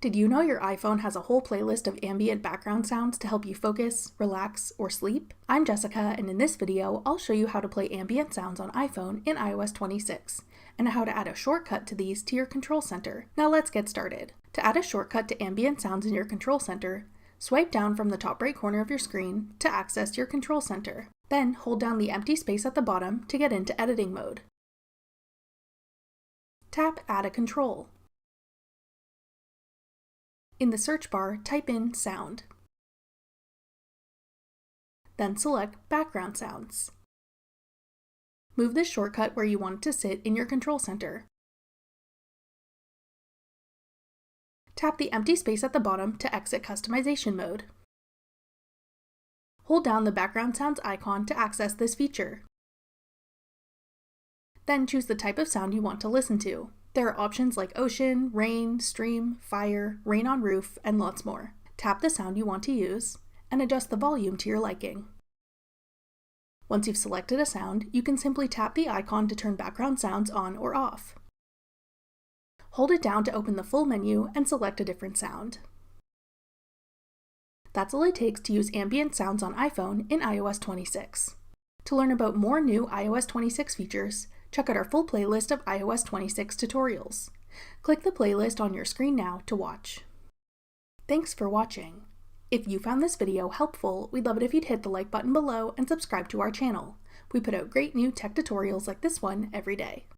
Did you know your iPhone has a whole playlist of ambient background sounds to help you focus, relax, or sleep? I'm Jessica, and in this video, I'll show you how to play ambient sounds on iPhone in iOS 26, and how to add a shortcut to these to your control center. Now let's get started. To add a shortcut to ambient sounds in your control center, swipe down from the top right corner of your screen to access your control center. Then hold down the empty space at the bottom to get into editing mode. Tap Add a Control. In the search bar, type in Sound. Then select Background Sounds. Move this shortcut where you want it to sit in your control center. Tap the empty space at the bottom to exit customization mode. Hold down the Background Sounds icon to access this feature. Then choose the type of sound you want to listen to. There are options like ocean, rain, stream, fire, rain on roof, and lots more. Tap the sound you want to use, and adjust the volume to your liking. Once you've selected a sound, you can simply tap the icon to turn background sounds on or off. Hold it down to open the full menu and select a different sound. That's all it takes to use ambient sounds on iPhone in iOS 26. To learn about more new iOS 26 features, check out our full playlist of iOS 26 tutorials. Click the playlist on your screen now to watch. Thanks for watching. If you found this video helpful, we'd love it if you'd hit the like button below and subscribe to our channel. We put out great new tech tutorials like this one every day.